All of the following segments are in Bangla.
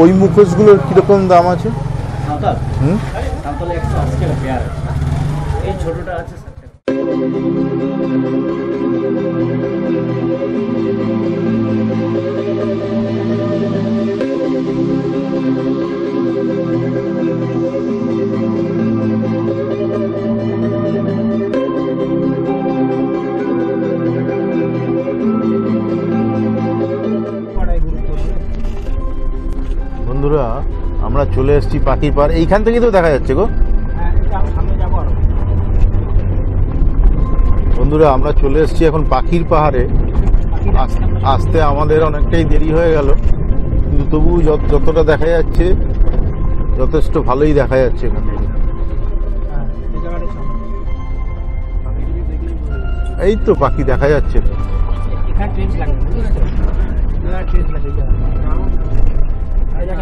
ওই মুখোশগুলোর কিরকম দাম আছে? সাঁওতাল 180 টাকা পেয়ার আছে, এই ছোটটা আছে 60 টাকা। বন্ধুরা আমরা চলে এসেছি পাখির পাড়, এইখান থেকে তো দেখা যাচ্ছে গো। বন্ধুরা আমরা চলে এসেছি এখন পাখির পাহাড়ে। আসতে আমাদের অনেকটাই দেরি হয়ে গেল, কিন্তু তবু যতটা দেখা যাচ্ছে যথেষ্ট ভালোই দেখা যাচ্ছে এখান থেকে। এই তো পাখি দেখা যাচ্ছে।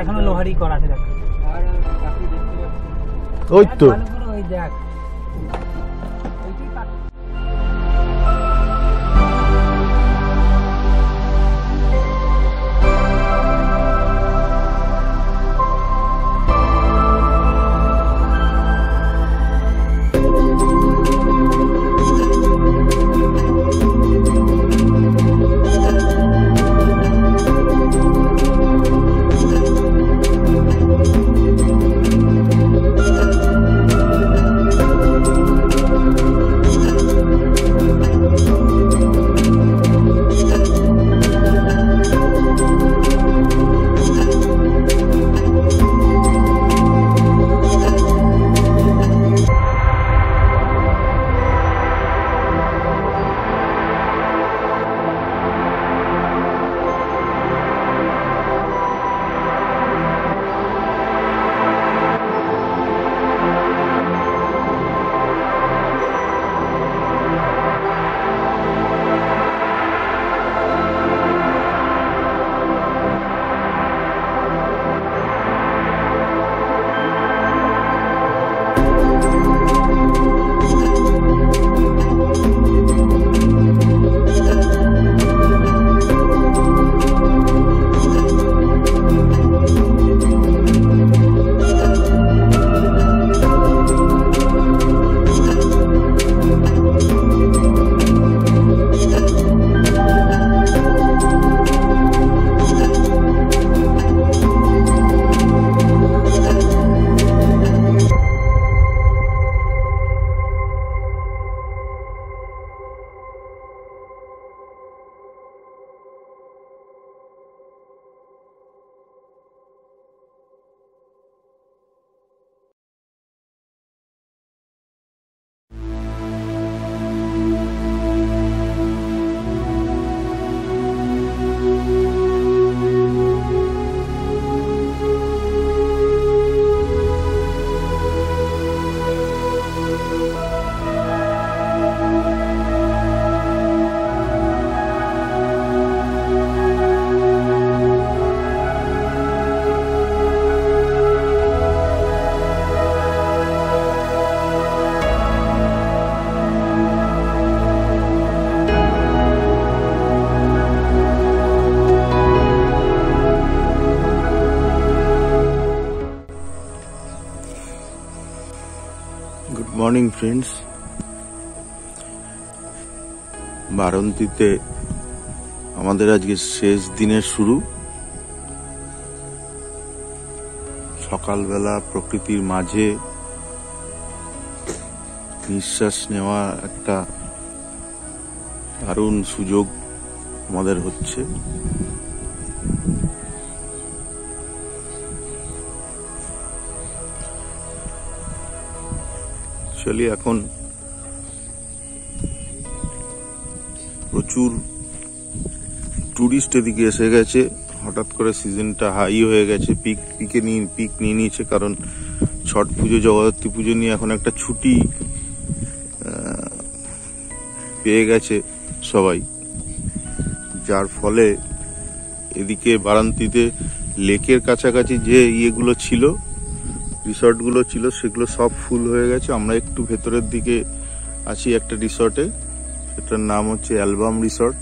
এখনো লোহারি করা আছে, ওই তো ওই দেখ। মর্নিং ফ্রেন্ডস, বারাণসীতে আমাদের আজকে শেষ দিনের শুরু। সকালবেলা প্রকৃতির মাঝে নিঃশ্বাস নেওয়া একটা দারুণ সুযোগ আমাদের হচ্ছে। এখন প্রচুর টুরিস্ট এদিকে এসে গেছে, হঠাৎ করে সিজনটা হাই হয়ে গেছে, পিক নিয়ে নিয়েছে, কারণ ছট পুজো জগদ্ধাত্রী পুজো নিয়ে এখন একটা ছুটি পেয়ে গেছে সবাই, যার ফলে এদিকে বারাণসীতে লেকের কাছাকাছি যে ইয়েগুলো ছিল, রিসর্টগুলো ছিল, সেগুলো সব ফুল হয়ে গেছে। আমরা একটু ভেতরের দিকে আছি একটা রিসর্টে, সেটার নাম হচ্ছে অ্যালবাম রিসর্ট।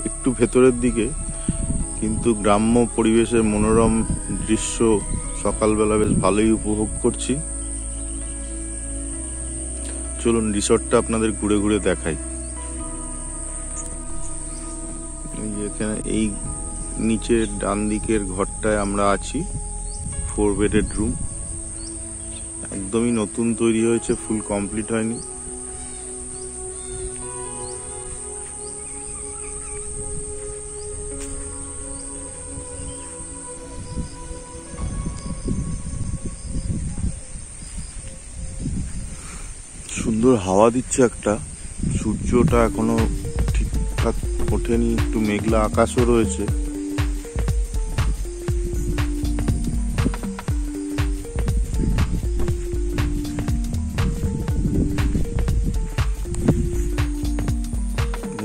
একটু ভেতরের দিকে কিন্তু গ্রাম্য পরিবেশের মনোরম দৃশ্য সকালবেলা বেশ ভালোই উপভোগ করছি। চলুন রিসর্টটা আপনাদের ঘুরে ঘুরে দেখাই। এখানে এই নিচের ডান দিকের ঘরটায় আমরা আছি, 4 বেডেড রুম, একদমই নতুন তৈরি হয়েছে, ফুল কমপ্লিট হয়নি। সুন্দর হাওয়া দিচ্ছে একটা, সূর্যটা এখনো ঠিকঠাক ওঠেনি, একটু মেঘলা আকাশও রয়েছে।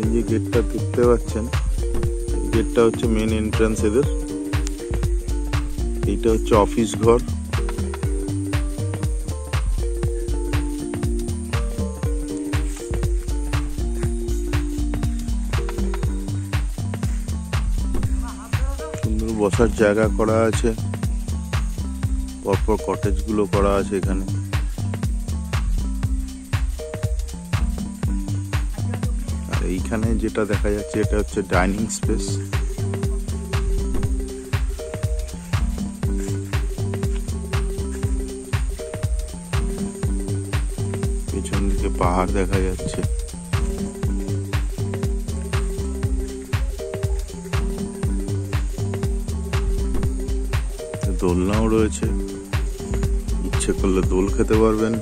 এই যে গেটটা দেখতে পাচ্ছেন, গেটটা হচ্ছে মেন এন্ট্রান্স এদের। এইটা হচ্ছে অফিস ঘর। সুন্দর বসার জায়গা করা আছে, পরপর কটেজ গুলো করা আছে এখানে। আর এইখানে যেটা দেখা যাচ্ছে এটা হচ্ছে ডাইনিং স্পেস। পেছন দিকে পাহাড় দেখা যাচ্ছে। দোলনাও রয়েছে, ইচ্ছে করলে দোল খেতে পারবেন।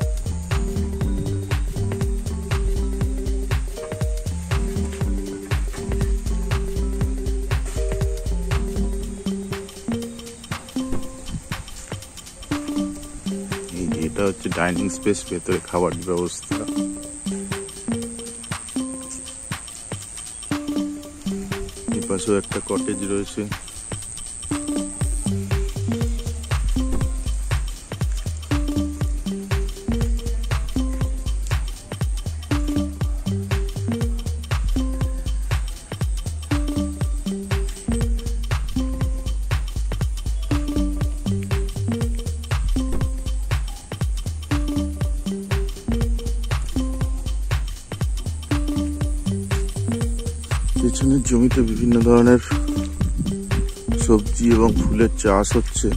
এটা হচ্ছে ডাইনিং স্পেস, ভেতরে খাবার ব্যবস্থা। এই পাশেও একটা কটেজ রয়েছে। পেছনের জমিতে বিভিন্ন ধরনের সবজি এবং ফুলের চাষ হচ্ছে।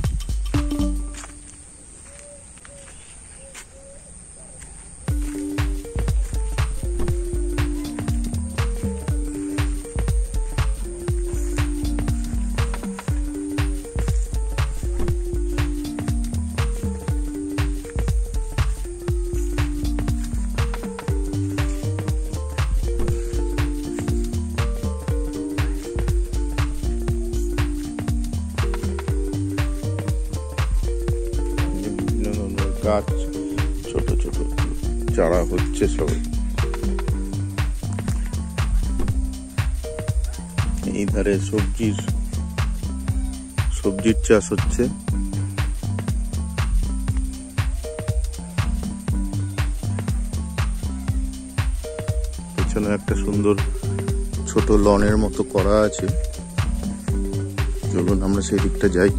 গাছ ছোট ছোট চারা হচ্ছে সব। এই ধারে সবজির চাষ হচ্ছে। পেছনে একটা সুন্দর ছোট লনের মতো করা আছে। চলুন আমরা সেই দিকটা যাই।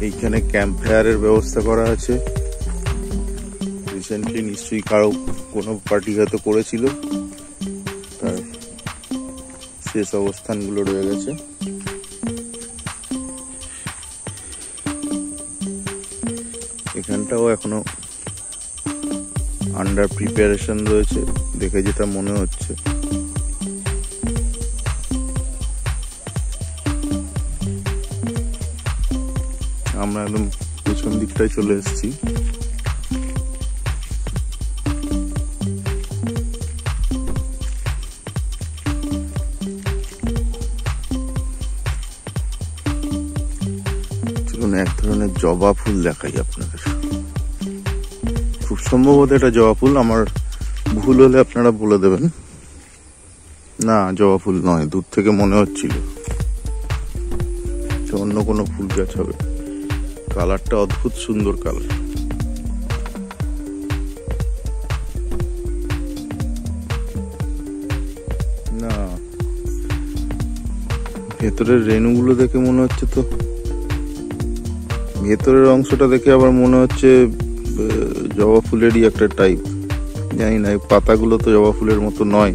এইখানে ক্যাম্প ফায়ারের ব্যবস্থা করা আছে। রিসেন্টলি নিশ্চয়ই কোনো পার্টি হয়তো করেছিল, তার শেষ অবস্থানগুলো রয়ে গেছে। এখানটাও এখনো আন্ডার প্রিপারেশন রয়েছে দেখে যেটা মনে হচ্ছে। আমরা একদম পেছন দিকটায় চলে এসেছি। চলুন এক ধরনের জবা ফুল দেখাই আপনাদের। খুব সম্ভবত এটা জবা ফুল, আমার ভুল হলে আপনারা বলে দেবেন। না, জবা ফুল নয়, দূর থেকে মনে হচ্ছিল অন্য কোনো ফুল গাছ হবে। কালারটা অদ্ভুত সুন্দর কালার। না, ভেতরের রেণুগুলো দেখে মনে হচ্ছে, তো ভেতরের অংশটা দেখে আবার মনে হচ্ছে জবা ফুলেরই একটা টাইপ। জানি না, এই পাতাগুলো তো জবা ফুলের মতো নয়।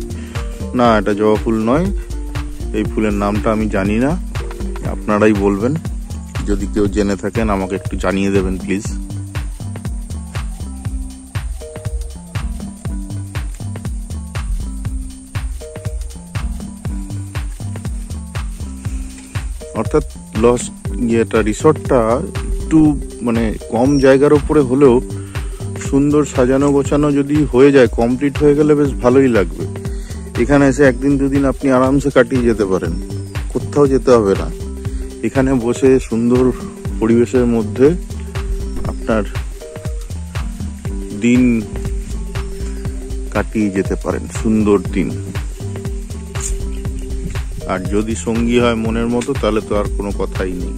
না, এটা জবা ফুল নয়। এই ফুলের নামটা আমি জানি না, আপনারাই বলবেন। যদি কেউ জেনে থাকেন আমাকে একটু জানিয়ে দেবেন প্লিজ। অর্থাৎ রিসর্টটা একটু মানে কম জায়গার উপরে হলেও সুন্দর সাজানো গোছানো যদি হয়ে যায়, কমপ্লিট হয়ে গেলে বেশ ভালোই লাগবে। এখানে এসে একদিন দুদিন আপনি আরামসে কাটিয়ে যেতে পারেন, কোথাও যেতে হবে না। এখানে বসে সুন্দর পরিবেশের মধ্যে আপনার দিন কাটিয়ে যেতে পারেন, সুন্দর দিন। আর যদি সঙ্গী হয় মনের মতো, তাহলে তো আর কোনো কথাই নেই।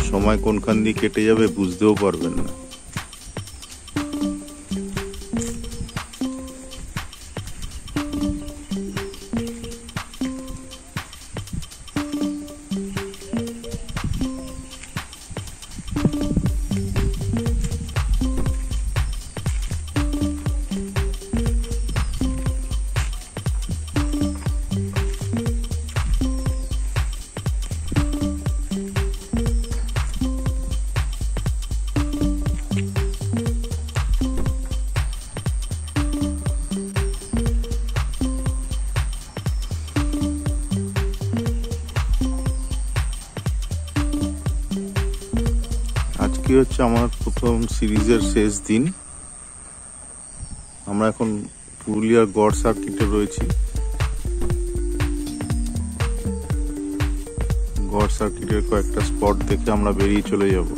সময় কোনখান দিয়ে কেটে যাবে বুঝতেও পারবেন না। আজকে হচ্ছে আমার প্রথম সিরিজের শেষ দিন। আমরা এখন পুরুলিয়ার গড় সার্কিটে রয়েছি। গড় সার্কিটের কয়েকটা স্পট দেখে আমরা বেরিয়ে চলে যাব।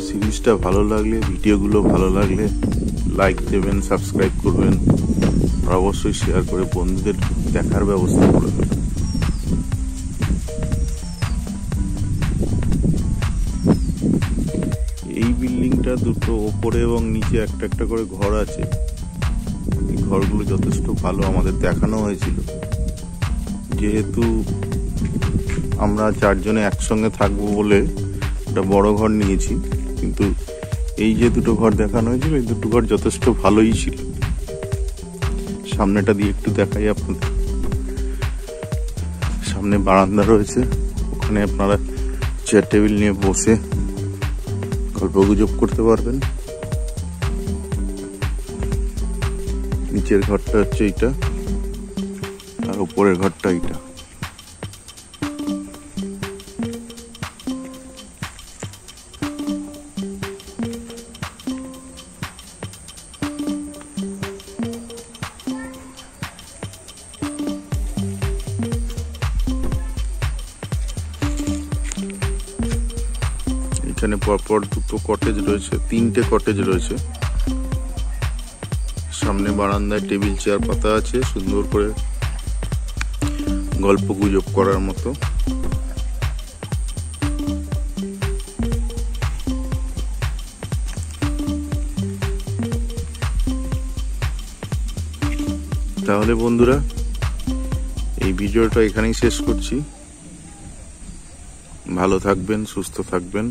সিরিজটা ভালো লাগলে, ভিডিওগুলো ভালো লাগলে লাইক দেবেন, সাবস্ক্রাইব করবেন, আর অবশ্যই শেয়ার করে বন্ধুদের দেখার ব্যবস্থা করে দেবেন। এই বিল্ডিংটা দুটো ওপরে এবং নিচে একটা একটা করে ঘর আছে। এই ঘরগুলো যথেষ্ট ভালো, আমাদের দেখানো হয়েছিল। যেহেতু আমরা 4 জনে একসঙ্গে থাকবো বলে একটা বড় ঘর নিয়েছি, কিন্তু এই যে দুটো ঘর দেখানো হয়েছিল, এই দুটো ঘর যথেষ্ট ভালোই ছিল। সামনেটা দিয়ে একটু দেখাই আপনাদের। সামনে বারান্দা রয়েছে, ওখানে আপনারা চেয়ার টেবিল নিয়ে বসে গল্পগুজব করতে পারবেন। নিচের ঘরটা হচ্ছে এইটা, আর উপরের ঘরটা এইটা। এখানে পরপর দুটো কটেজ রয়েছে, 3টে কটেজ রয়েছে। সামনে বারান্দায় টেবিল চেয়ার পাতা আছে, সুন্দর করে গল্প গুজব করার মতো। তাহলে বন্ধুরা, এই ভিডিওটা এখানেই শেষ করছি। ভালো থাকবেন, সুস্থ থাকবেন।